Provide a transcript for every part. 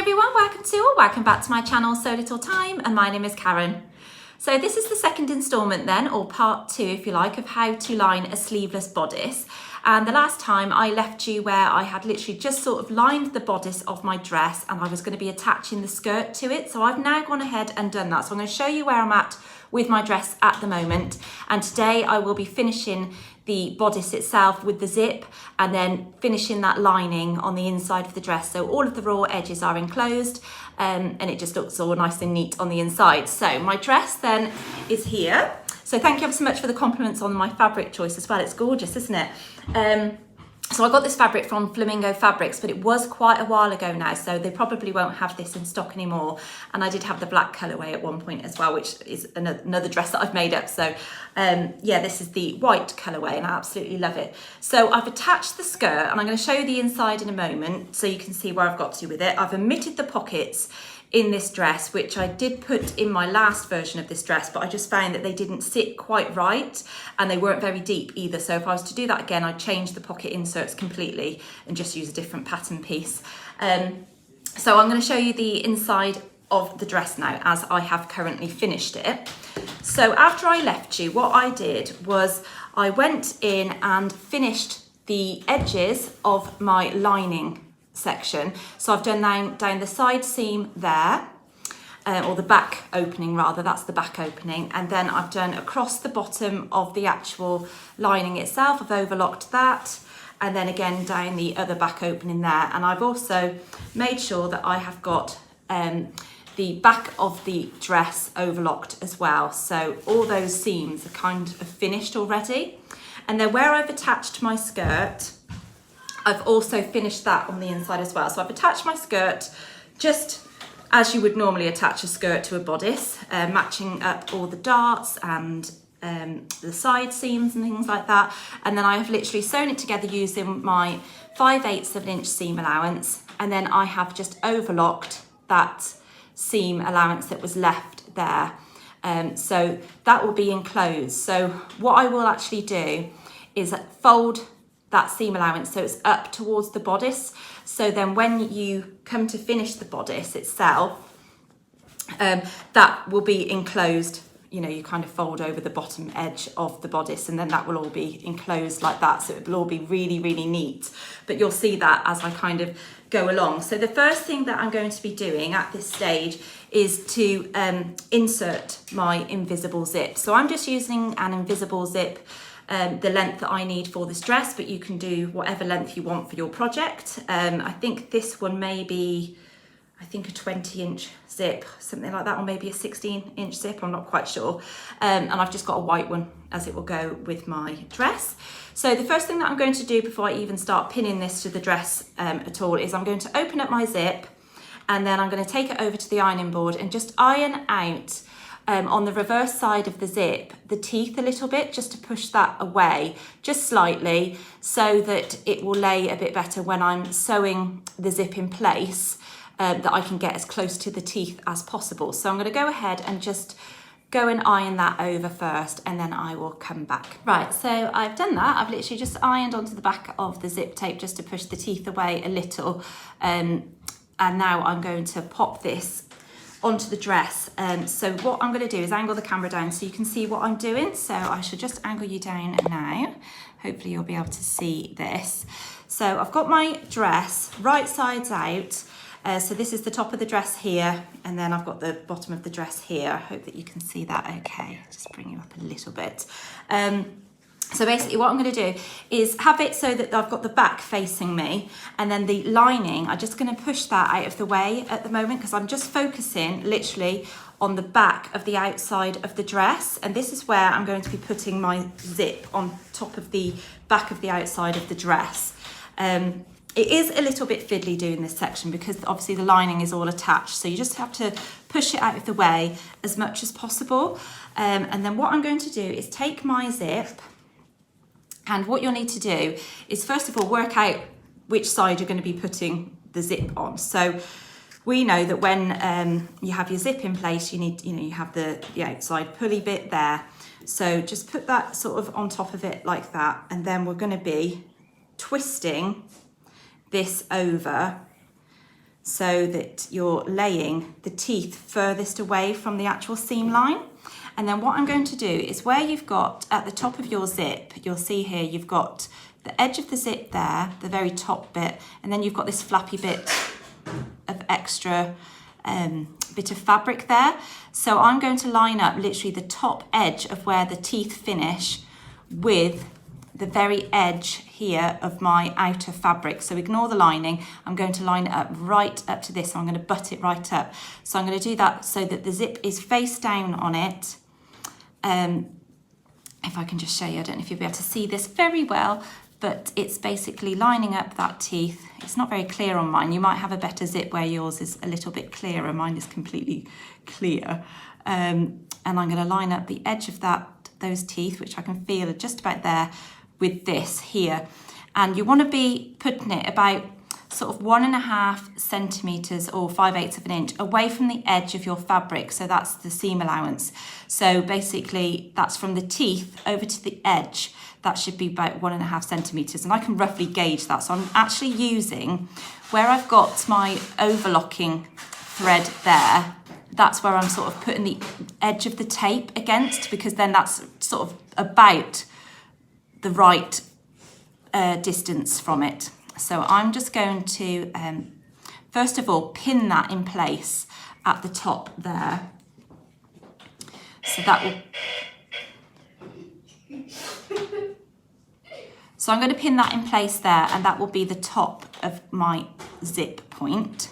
everyone, welcome back to my channel So Little Time, and my name is Karen. So this is the second instalment then, or part 2 if you like, of how to line a sleeveless bodice. And the last time I left you where I had literally just sort of lined the bodice of my dress and I was going to be attaching the skirt to it. So I've now gone ahead and done that. So I'm going to show you where I'm at with my dress at the moment. And today I will be finishing the bodice itself with the zip and then finishing that lining on the inside of the dress. So all of the raw edges are enclosed and it just looks all nice and neat on the inside. So my dress then is here. So thank you ever so much for the compliments on my fabric choice as well. It's gorgeous, isn't it? So I got this fabric from Felicity Fabrics, but it was quite a while ago now, so they probably won't have this in stock anymore. And I did have the black colourway at one point as well, which is another dress that I've made up. So yeah, this is the white colourway and I absolutely love it. So I've attached the skirt and I'm going to show you the inside in a moment so you can see where I've got to with it. I've omitted the pockets in this dress, which I did put in my last version of this dress, but I just found that they didn't sit quite right and they weren't very deep either. So if I was to do that again, I'd change the pocket inserts completely and just use a different pattern piece. So I'm going to show you the inside of the dress now as I have currently finished it. So after I left you, what I did was I went in and finished the edges of my lining section. So I've done down the side seam there, or the back opening rather, that's the back opening, and then I've done across the bottom of the actual lining itself. I've overlocked that, and then again down the other back opening there, and I've also made sure that I have got the back of the dress overlocked as well. So all those seams are kind of finished already, and then where I've attached my skirt, I've also finished that on the inside as well. So I've attached my skirt just as you would normally attach a skirt to a bodice, matching up all the darts and the side seams and things like that. And then I have literally sewn it together using my 5/8 of an inch seam allowance. And then I have just overlocked that seam allowance that was left there. So that will be enclosed. So what I will actually do is fold that seam allowance so it's up towards the bodice. So then when you come to finish the bodice itself, that will be enclosed. You know, you kind of fold over the bottom edge of the bodice and then that will all be enclosed like that. So it will all be really, really neat. But you'll see that as I kind of go along. So the first thing that I'm going to be doing at this stage is to insert my invisible zip. So I'm just using an invisible zip, the length that I need for this dress, but you can do whatever length you want for your project. I think this one may be, I think a 20-inch zip, something like that, or maybe a 16-inch zip, I'm not quite sure. And I've just got a white one as it will go with my dress. So the first thing that I'm going to do before I even start pinning this to the dress at all is I'm going to open up my zip and then I'm going to take it over to the ironing board and just iron out on the reverse side of the zip, the teeth a little bit, just to push that away, just slightly, so that it will lay a bit better when I'm sewing the zip in place, that I can get as close to the teeth as possible. So I'm going to go ahead and just go and iron that over first and then I will come back. Right, so I've done that. I've literally just ironed onto the back of the zip tape just to push the teeth away a little. And now I'm going to pop this onto the dress. So what I'm going to do is angle the camera down so you can see what I'm doing. So I should just angle you down now. Hopefully you'll be able to see this. So I've got my dress right sides out. So this is the top of the dress here, and then I've got the bottom of the dress here. I hope that you can see that okay. Just bring you up a little bit. So basically what I'm going to do is have it so that I've got the back facing me, and then the lining, I'm just going to push that out of the way at the moment because I'm just focusing literally on the back of the outside of the dress, and this is where I'm going to be putting my zip on top of the back of the outside of the dress. It is a little bit fiddly doing this section because obviously the lining is all attached, so you just have to push it out of the way as much as possible. And then what I'm going to do is take my zip, and what you'll need to do is first of all work out which side you're going to be putting the zip on. So we know that when you have your zip in place, you need, you have the outside pulley bit there. So just put that sort of on top of it like that, and then we're going to be twisting this over so that you're laying the teeth furthest away from the actual seam line. And then what I'm going to do is where you've got at the top of your zip, you'll see here you've got the edge of the zip there, the very top bit, and then you've got this flappy bit of extra bit of fabric there. So I'm going to line up literally the top edge of where the teeth finish with the very edge here of my outer fabric. So ignore the lining. I'm going to line it up right up to this. So I'm going to butt it right up. So I'm going to do that so that the zip is face down on it. If I can just show you, I don't know if you'll be able to see this very well, but it's basically lining up that teeth. It's not very clear on mine. You might have a better zip where yours is a little bit clearer. Mine is completely clear. And I'm going to line up the edge of those teeth, which I can feel are just about there, with this here. And you want to be putting it about sort of 1.5 centimeters or 5/8 of an inch away from the edge of your fabric. So that's the seam allowance. So basically that's from the teeth over to the edge. That should be about 1.5 centimeters. And I can roughly gauge that. So I'm actually using where I've got my overlocking thread there. That's where I'm sort of putting the edge of the tape against, because then that's sort of about the right distance from it. So I'm just going to, first of all, pin that in place at the top there. So that will... So I'm going to pin that in place there, and that will be the top of my zip point.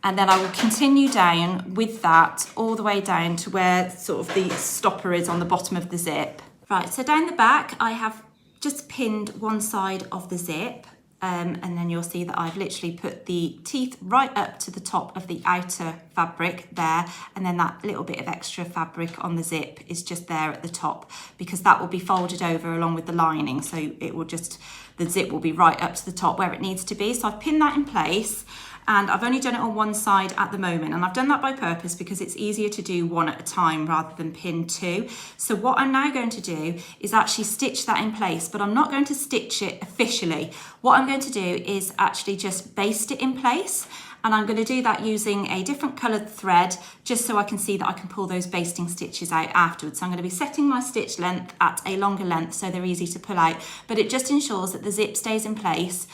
And then I will continue down with that all the way down to where sort of the stopper is on the bottom of the zip. Right, so down the back, I have just pinned one side of the zip, and then you'll see that I've literally put the teeth right up to the top of the outer fabric there, and then that little bit of extra fabric on the zip is just there at the top, because that will be folded over along with the lining, so it will just, the zip will be right up to the top where it needs to be. So I've pinned that in place. And I've only done it on one side at the moment, and I've done that by purpose because it's easier to do one at a time rather than pin two. So what I'm now going to do is actually stitch that in place, but I'm not going to stitch it officially. What I'm going to do is actually just baste it in place, and I'm going to do that using a different coloured thread just so I can see that I can pull those basting stitches out afterwards. So I'm going to be setting my stitch length at a longer length so they're easy to pull out, but it just ensures that the zip stays in place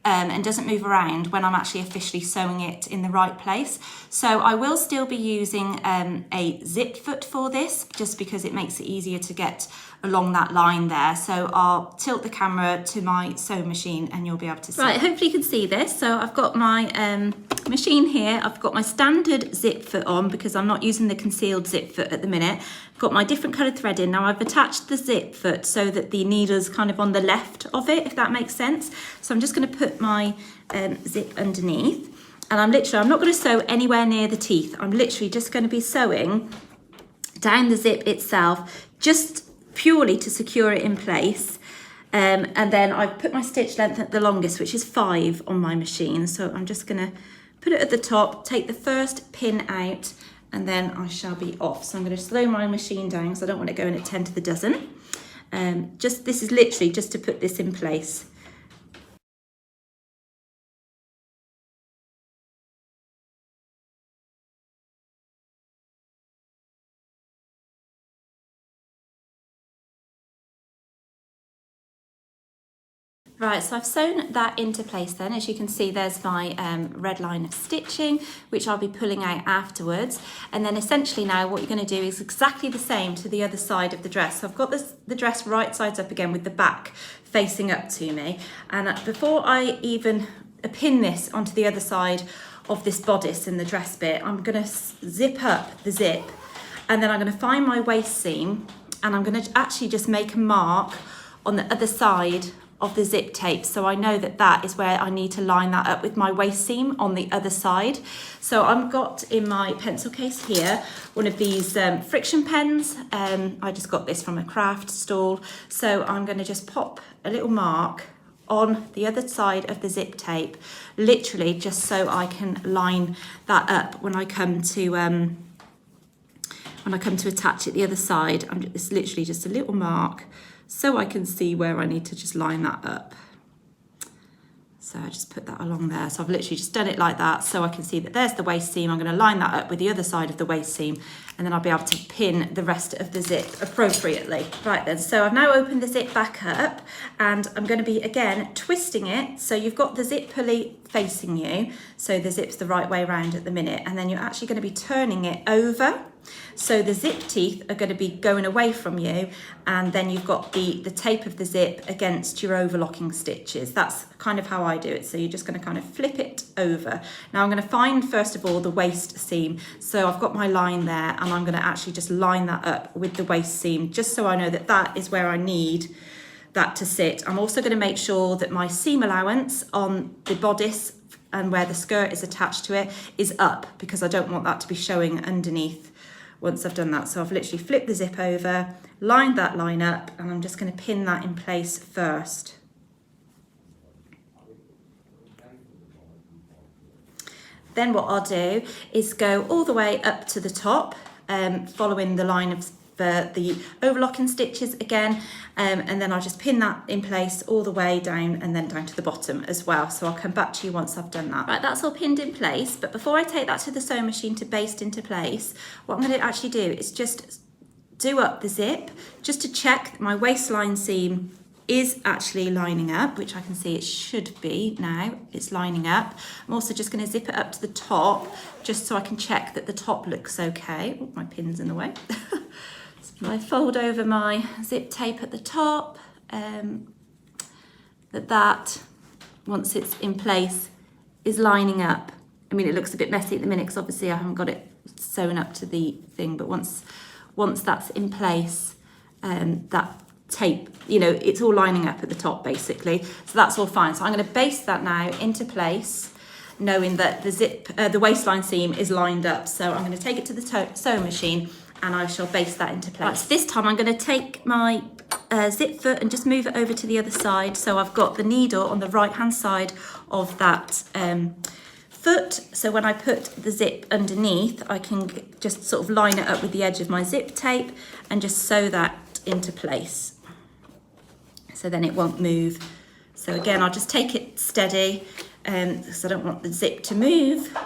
and doesn't move around when I'm actually officially sewing it in the right place. So I will still be using a zip foot for this, just because it makes it easier to get along that line there. So I'll tilt the camera to my sewing machine and you'll be able to see. Right, hopefully you can see this. So I've got my machine here. I've got my standard zip foot on because I'm not using the concealed zip foot at the minute. I've got my different coloured thread in. Now I've attached the zip foot so that the needle's kind of on the left of it, if that makes sense. So I'm just going to put my zip underneath, and I'm not going to sew anywhere near the teeth. I'm literally just going to be sewing down the zip itself, just purely to secure it in place. And then I've put my stitch length at the longest, which is 5 on my machine. So I'm just going to put it at the top, take the first pin out, and then I shall be off. So I'm going to slow my machine down because I don't want it going at 10 to the dozen. This is literally just to put this in place. Right, so I've sewn that into place then. As you can see, there's my red line of stitching, which I'll be pulling out afterwards. And then essentially now what you're going to do is exactly the same to the other side of the dress. So I've got the dress right sides up again with the back facing up to me. And before I even pin this onto the other side of this bodice in the dress bit, I'm going to zip up the zip, and then I'm going to find my waist seam, and I'm going to actually just make a mark on the other side of the zip tape, so I know that that is where I need to line that up with my waist seam on the other side. So I've got in my pencil case here one of these friction pens. I just got this from a craft stall, so I'm going to just pop a little mark on the other side of the zip tape, literally just so I can line that up when I come to attach it the other side. It's literally just a little mark so I can see where I need to just line that up. So I just put that along there. So I've literally just done it like that so I can see that there's the waist seam. I'm going to line that up with the other side of the waist seam, and then I'll be able to pin the rest of the zip appropriately. Right then, so I've now opened the zip back up, and I'm going to be again twisting it. So you've got the zip pulley facing you, so the zip's the right way around at the minute, and then you're actually going to be turning it over. So the zip teeth are going to be going away from you, and then you've got the tape of the zip against your overlocking stitches. That's kind of how I do it. So you're just going to kind of flip it over. Now I'm going to find first of all the waist seam. So I've got my line there, and I'm going to actually just line that up with the waist seam, just so I know that that is where I need that to sit. I'm also going to make sure that my seam allowance on the bodice and where the skirt is attached to it is up, because I don't want that to be showing underneath once I've done that. So I've literally flipped the zip over, lined that line up, and I'm just going to pin that in place first. Then what I'll do is go all the way up to the top, following the line of the overlocking stitches again, and then I'll just pin that in place all the way down, and then down to the bottom as well. So I'll come back to you once I've done that. Right, that's all pinned in place, but before I take that to the sewing machine to baste into place, what I'm going to actually do is just do up the zip, just to check that my waistline seam is actually lining up, which I can see it should be now. It's lining up. I'm also just going to zip it up to the top, just so I can check that the top looks okay. Oh, my pin's in the way. I fold over my zip tape at the top, that once it's in place is lining up. I mean, it looks a bit messy at the minute because obviously I haven't got it sewn up to the thing, but once that's in place, that tape, you know, it's all lining up at the top basically. So that's all fine. So I'm going to baste that now into place, knowing that the waistline seam is lined up. So I'm going to take it to the sewing machine, and I shall baste that into place. Right, so this time I'm going to take my zip foot and just move it over to the other side. So I've got the needle on the right hand side of that foot. So when I put the zip underneath, I can just sort of line it up with the edge of my zip tape and just sew that into place. So then it won't move. So again, I'll just take it steady because I don't want the zip to move.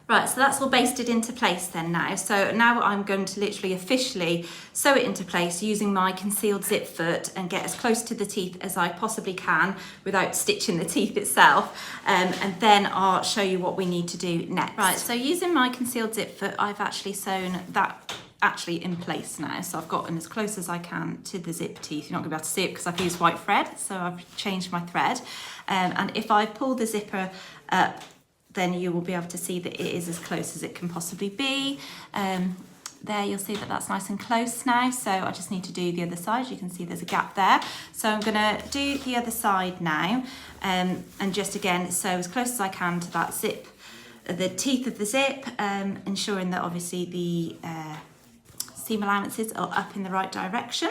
Right, so that's all basted into place then now. So now I'm going to literally officially sew it into place using my concealed zip foot and get as close to the teeth as I possibly can without stitching the teeth itself. And then I'll show you what we need to do next. Right, so using my concealed zip foot, I've actually sewn that actually in place now. So I've gotten as close as I can to the zip teeth. You're not gonna be able to see it because I've used white thread, so I've changed my thread. And if I pull the zipper up, then you will be able to see that it is as close as it can possibly be. There you'll see that that's nice and close now, so I just need to do the other side. You can see there's a gap there. So I'm gonna do the other side now, and just again sew as close as I can to that zip, the teeth of the zip, ensuring that obviously the seam allowances are up in the right direction.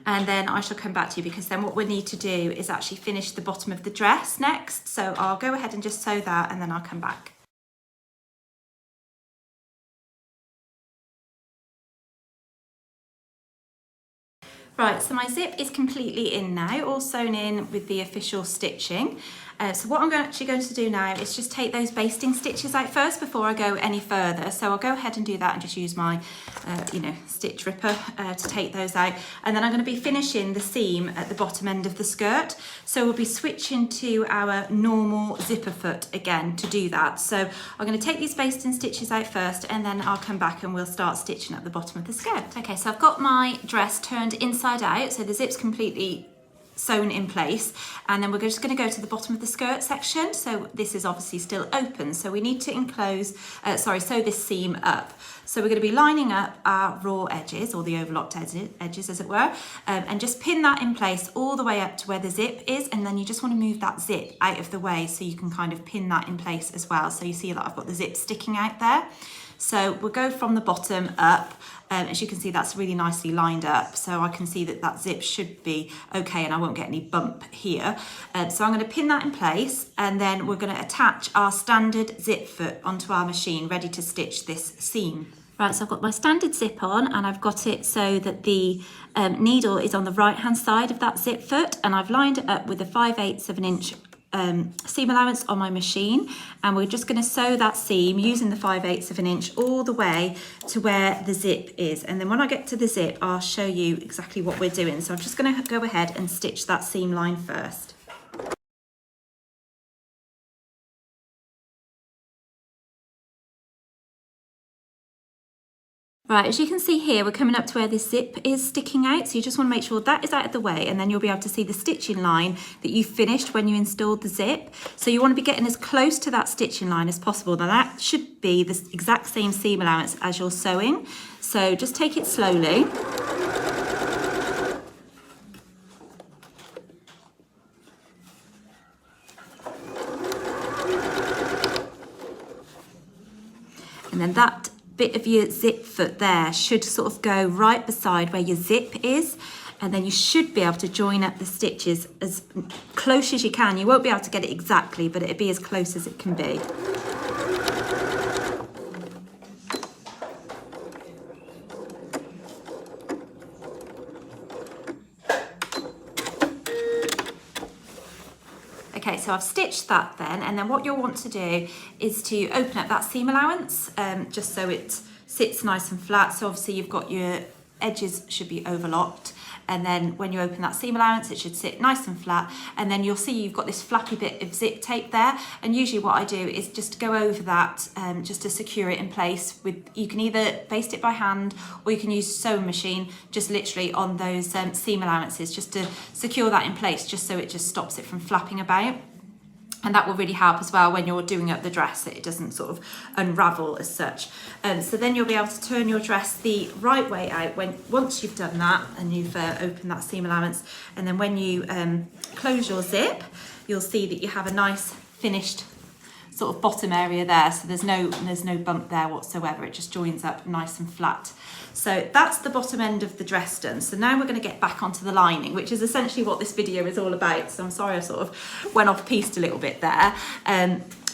And then I shall come back to you, because then what we need to do is actually finish the bottom of the dress next. So I'll go ahead and just sew that, and then I'll come back. Right, so my zip is completely in now, all sewn in with the official stitching. So what I'm actually going to do now is just take those basting stitches out first before I go any further. So I'll go ahead and do that and just use my, stitch ripper to take those out. And then I'm going to be finishing the seam at the bottom end of the skirt. So we'll be switching to our normal zipper foot again to do that. So I'm going to take these basting stitches out first, and then I'll come back and we'll start stitching at the bottom of the skirt. Okay, so I've got my dress turned inside out, so the zip's completely sewn in place, and then we're just going to go to the bottom of the skirt section. So this is obviously still open, so we need to sew this seam up. So we're going to be lining up our raw edges, or the overlocked edges as it were, and just pin that in place all the way up to where the zip is, and then you just want to move that zip out of the way so you can kind of pin that in place as well. So you see that I've got the zip sticking out there. So we'll go from the bottom up. As you can see, that's really nicely lined up. So I can see that that zip should be okay and I won't get any bump here. So I'm going to pin that in place, and then we're going to attach our standard zip foot onto our machine, ready to stitch this seam. Right, so I've got my standard zip on, and I've got it so that the needle is on the right hand side of that zip foot, and I've lined it up with a 5/8 of an inch seam allowance on my machine, and we're just going to sew that seam using the 5/8 of an inch all the way to where the zip is. And then when I get to the zip, I'll show you exactly what we're doing. So I'm just going to go ahead and stitch that seam line first. Right, as you can see here, we're coming up to where this zip is sticking out. So you just want to make sure that is out of the way, and then you'll be able to see the stitching line that you finished when you installed the zip. So you want to be getting as close to that stitching line as possible. Now that should be the exact same seam allowance as you're sewing. So just take it slowly. And then that bit of your zip foot there should sort of go right beside where your zip is, and then you should be able to join up the stitches as close as you can. You won't be able to get it exactly, but it'll be as close as it can be. Okay, so I've stitched that then, and then what you'll want to do is to open up that seam allowance, just so it sits nice and flat. So obviously you've got your edges should be overlocked, and then when you open that seam allowance, it should sit nice and flat, and then you'll see you've got this flappy bit of zip tape there. And usually what I do is just go over that just to secure it in place. You can either baste it by hand, or you can use sewing machine just literally on those seam allowances, just to secure that in place, just so it just stops it from flapping about. And that will really help as well when you're doing up the dress, that it doesn't sort of unravel as such. So then you'll be able to turn your dress the right way out once you've done that and you've opened that seam allowance. And then when you close your zip, you'll see that you have a nice finished sort of bottom area there. So there's no bump there whatsoever. It just joins up nice and flat. So that's the bottom end of the dress done. So now we're going to get back onto the lining, which is essentially what this video is all about. So I'm sorry I sort of went off piste a little bit there.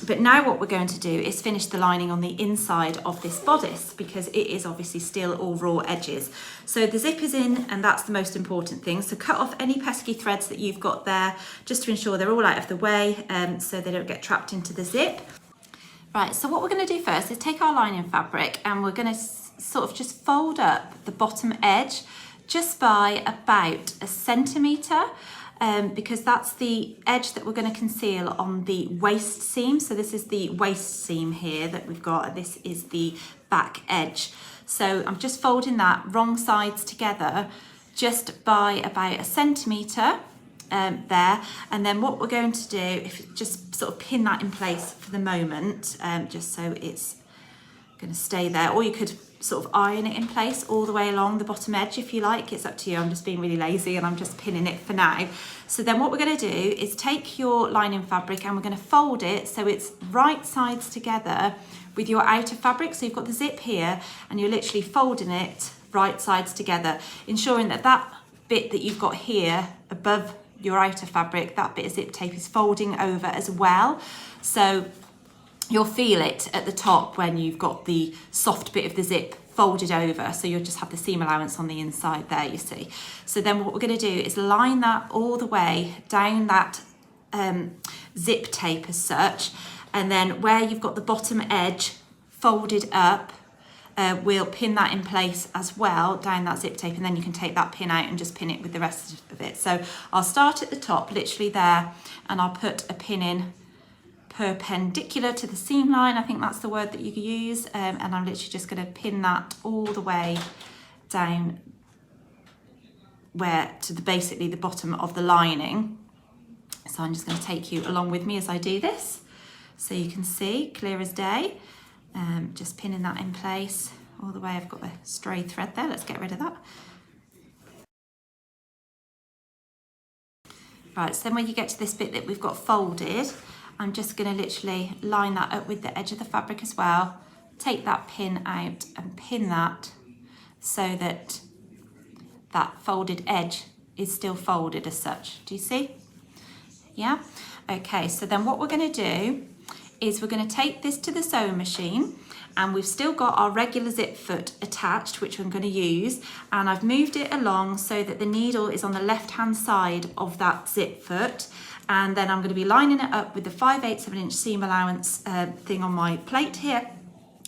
But now what we're going to do is finish the lining on the inside of this bodice, because it is obviously still all raw edges. So the zip is in, and that's the most important thing. So cut off any pesky threads that you've got there, just to ensure they're all out of the way, so they don't get trapped into the zip. Right, so what we're going to do first is take our lining fabric, and we're going to sort of just fold up the bottom edge just by about 1 centimetre, because that's the edge that we're going to conceal on the waist seam. So this is the waist seam here that we've got, and this is the back edge. So I'm just folding that wrong sides together just by about 1 centimetre there. And then what we're going to do, if just sort of pin that in place for the moment, just so it's going to stay there, or you could sort of iron it in place all the way along the bottom edge if you like. It's up to you. I'm just being really lazy and I'm just pinning it for now. So then what we're going to do is take your lining fabric, and we're going to fold it so it's right sides together with your outer fabric. So you've got the zip here, and you're literally folding it right sides together, ensuring that that bit that you've got here above your outer fabric, that bit of zip tape is folding over as well. So you'll feel it at the top when you've got the soft bit of the zip folded over. So you'll just have the seam allowance on the inside there, you see. So then what we're going to do is line that all the way down that zip tape as such. And then where you've got the bottom edge folded up, we'll pin that in place as well down that zip tape, and then you can take that pin out and just pin it with the rest of it. So I'll start at the top, literally there, and I'll put a pin in perpendicular to the seam line. I think that's the word that you use, and I'm literally just going to pin that all the way down where to basically the bottom of the lining. So I'm just going to take you along with me as I do this, so you can see clear as day. Just pinning that in place all the way. I've got a stray thread there. Let's get rid of that. Right, so then when you get to this bit that we've got folded, I'm just going to literally line that up with the edge of the fabric as well, take that pin out and pin that so that that folded edge is still folded as such. Do you see? Yeah? Okay, so then what we're going to do is we're going to take this to the sewing machine, and we've still got our regular zip foot attached, which I'm going to use, and I've moved it along so that the needle is on the left hand side of that zip foot, and then I'm going to be lining it up with the 5/8 of an inch seam allowance thing on my plate here,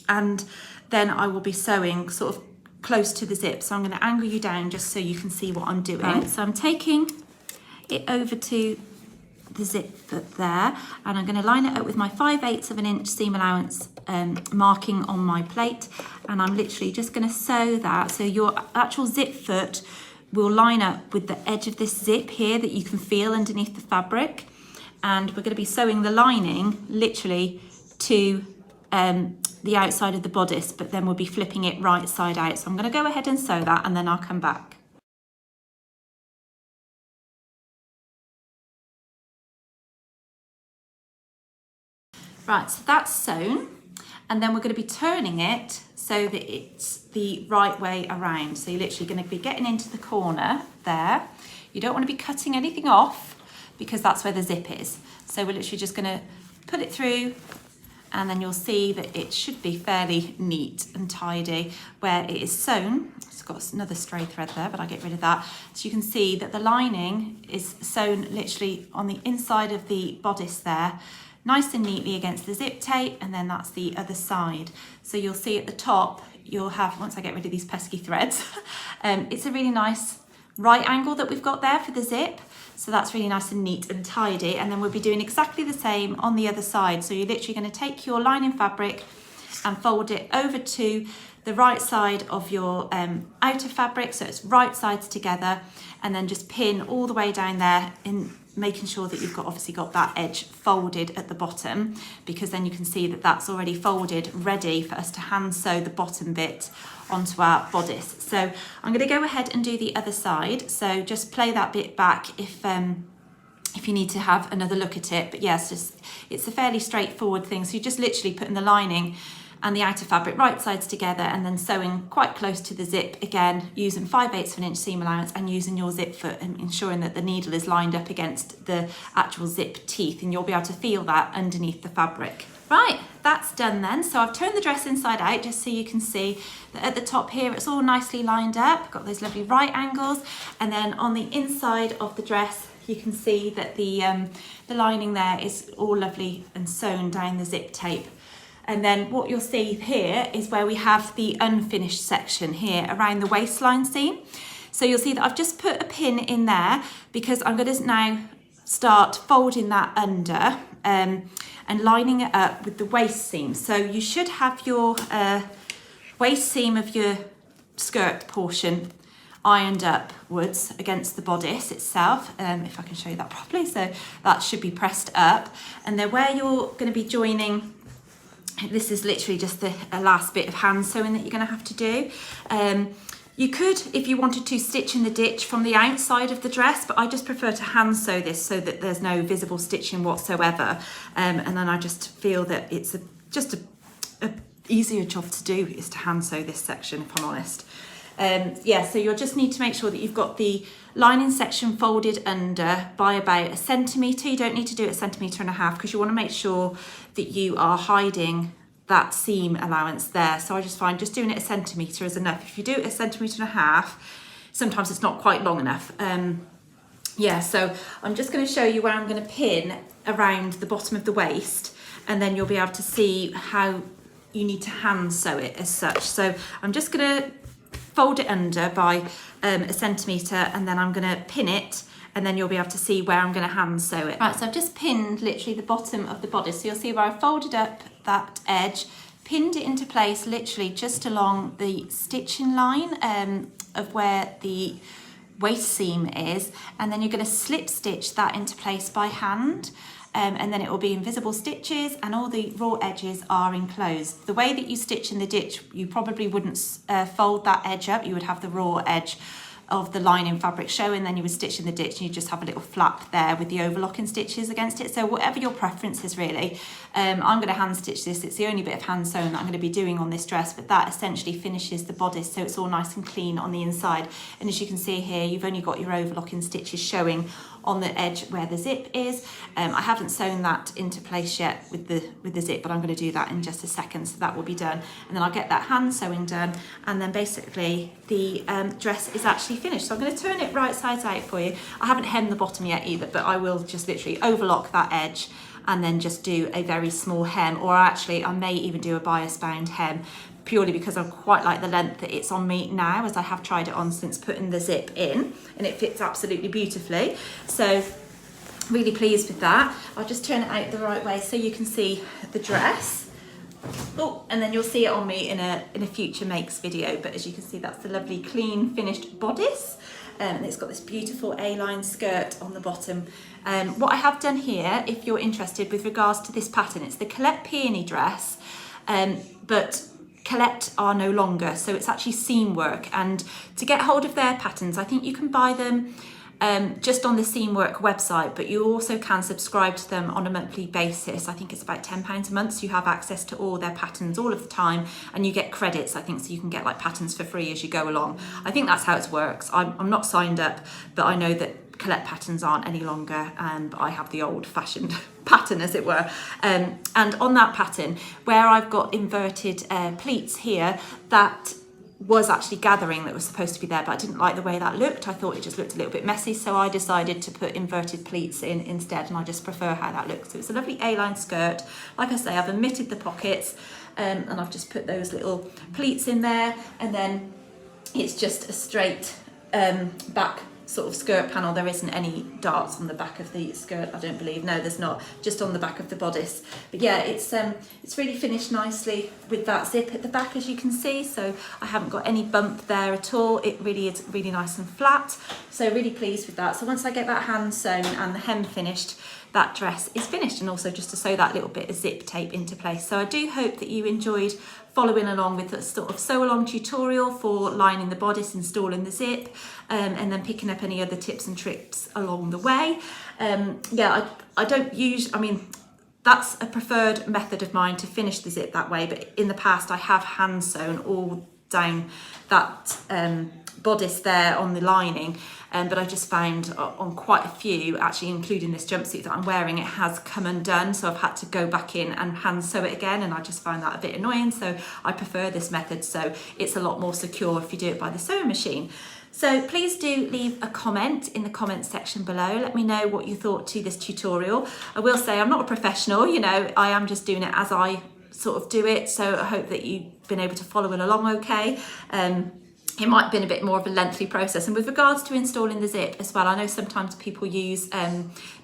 and then I will be sewing sort of close to the zip. So I'm going to angle you down just so you can see what I'm doing. Right, so I'm taking it over to the zip foot there, and I'm going to line it up with my 5/8 of an inch seam allowance marking on my plate, and I'm literally just going to sew that so your actual zip foot will line up with the edge of this zip here that you can feel underneath the fabric, and we're going to be sewing the lining literally to the outside of the bodice, but then we'll be flipping it right side out. So I'm going to go ahead and sew that, and then I'll come back. Right, so that's sewn, and then we're going to be turning it so that it's the right way around. So you're literally going to be getting into the corner there. You don't want to be cutting anything off because that's where the zip is. So we're literally just going to put it through, and then you'll see that it should be fairly neat and tidy where it is sewn. It's got another stray thread there, but I'll get rid of that. So you can see that the lining is sewn literally on the inside of the bodice there, nice and neatly against the zip tape, and then that's the other side. So you'll see at the top, you'll have, once I get rid of these pesky threads, it's a really nice right angle that we've got there for the zip. So that's really nice and neat and tidy. And then we'll be doing exactly the same on the other side. So you're literally going to take your lining fabric and fold it over to the right side of your outer fabric, so it's right sides together, and then just pin all the way down there, in making sure that you've obviously got that edge folded at the bottom, because then you can see that that's already folded, ready for us to hand sew the bottom bit onto our bodice. So I'm going to go ahead and do the other side, so just play that bit back if you need to have another look at it. But yes, it's a fairly straightforward thing. So you're just literally putting the lining and the outer fabric right sides together, and then sewing quite close to the zip, again using 5/8 of an inch seam allowance and using your zip foot and ensuring that the needle is lined up against the actual zip teeth, and you'll be able to feel that underneath the fabric. Right, that's done then. So I've turned the dress inside out just so you can see that at the top here it's all nicely lined up, got those lovely right angles, and then on the inside of the dress you can see that the lining there is all lovely and sewn down the zip tape. And then what you'll see here is where we have the unfinished section here around the waistline seam. So you'll see that I've just put a pin in there because I'm going to now start folding that under and lining it up with the waist seam. So you should have your waist seam of your skirt portion ironed upwards against the bodice itself, if I can show you that properly. So that should be pressed up, and then where you're going to be joining, this is literally just the last bit of hand sewing that you're going to have to do. You could, if you wanted to, stitch in the ditch from the outside of the dress, but I just prefer to hand sew this so that there's no visible stitching whatsoever. And then I just feel that it's just a easier job to do is to hand sew this section, if I'm honest. Yeah, so you'll just need to make sure that you've got the lining section folded under by about 1 centimetre. You don't need to do it 1.5 centimetres because you want to make sure that you are hiding that seam allowance there. So I just find just doing it 1 centimetre is enough. If you do it 1.5 centimetres, sometimes it's not quite long enough. Yeah, so I'm just going to show you where I'm going to pin around the bottom of the waist, and then you'll be able to see how you need to hand sew it as such. So I'm just going to fold it under by 1 centimetre, and then I'm going to pin it, and then you'll be able to see where I'm going to hand sew it. Right, so I've just pinned literally the bottom of the bodice, so you'll see where I folded up that edge, pinned it into place literally just along the stitching line of where the waist seam is, and then you're going to slip stitch that into place by hand. And then it will be invisible stitches and all the raw edges are enclosed. The way that you stitch in the ditch, you probably wouldn't fold that edge up, you would have the raw edge of the lining fabric showing, then you would stitch in the ditch and you just have a little flap there with the overlocking stitches against it. So whatever your preference is really. I'm going to hand stitch this. It's the only bit of hand sewn that I'm going to be doing on this dress, but that essentially finishes the bodice, so it's all nice and clean on the inside. And as you can see here, you've only got your overlocking stitches showing on the edge where the zip is. I haven't sewn that into place yet with the zip, but I'm going to do that in just a second, so that will be done. And then I'll get that hand sewing done, and then basically the dress is actually finished. So I'm going to turn it right sides out for you. I haven't hemmed the bottom yet either, but I will just literally overlock that edge and then just do a very small hem, or actually I may even do a bias bound hem, purely because I quite like the length that it's on me now, as I have tried it on since putting the zip in, and it fits absolutely beautifully. So really pleased with that. I'll just turn it out the right way so you can see the dress. Oh, and then you'll see it on me in a future makes video, but as you can see, that's the lovely clean finished bodice. And it's got this beautiful A-line skirt on the bottom. What I have done here, if you're interested with regards to this pattern, it's the Colette Peony dress, but Colette are no longer, so it's actually Seamwork. And to get hold of their patterns, I think you can buy them just on the Seamwork website, but you also can subscribe to them on a monthly basis. I think it's about £10 a month, so you have access to all their patterns all of the time, and you get credits, I think, so you can get like patterns for free as you go along. I think that's how it works. I'm not signed up, but I know that Colette patterns aren't any longer, but I have the old-fashioned pattern, as it were. And on that pattern, where I've got inverted pleats here, that was actually gathering that was supposed to be there, but I didn't like the way that looked. I thought it just looked a little bit messy, so I decided to put inverted pleats in instead, and I just prefer how that looks. So it's a lovely A-line skirt. Like I say, I've omitted the pockets, and I've just put those little pleats in there, and then it's just a straight back sort of skirt panel. There isn't any darts on the back of the skirt, I don't believe. No, there's not, just on the back of the bodice. But yeah, it's really finished nicely with that zip at the back, as you can see, so I haven't got any bump there at all. It really is really nice and flat, so really pleased with that. So once I get that hand sewn and the hem finished, that dress is finished, and also just to sew that little bit of zip tape into place. So I do hope that you enjoyed following along with a sort of sew along tutorial for lining the bodice, installing the zip, and then picking up any other tips and tricks along the way. Yeah, I don't use, I mean, that's a preferred method of mine to finish the zip that way, but in the past I have hand sewn all down that bodice there on the lining, but I just found on quite a few, actually including this jumpsuit that I'm wearing, it has come undone, so I've had to go back in and hand sew it again, and I just find that a bit annoying, so I prefer this method. So it's a lot more secure if you do it by the sewing machine. So please do leave a comment in the comments section below. Let me know what you thought to this tutorial. I will say I'm not a professional, you know, I am just doing it as I sort of do it, so I hope that you've been able to follow it along okay. It might have been a bit more of a lengthy process. And with regards to installing the zip as well, I know sometimes people use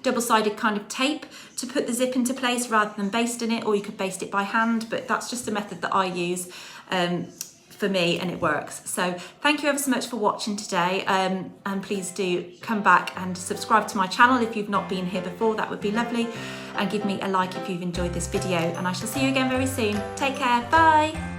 double-sided kind of tape to put the zip into place rather than basting it, or you could baste it by hand, but that's just a method that I use for me, and it works. So thank you ever so much for watching today, and please do come back and subscribe to my channel if you've not been here before. That would be lovely, and give me a like if you've enjoyed this video, and I shall see you again very soon. Take care, bye.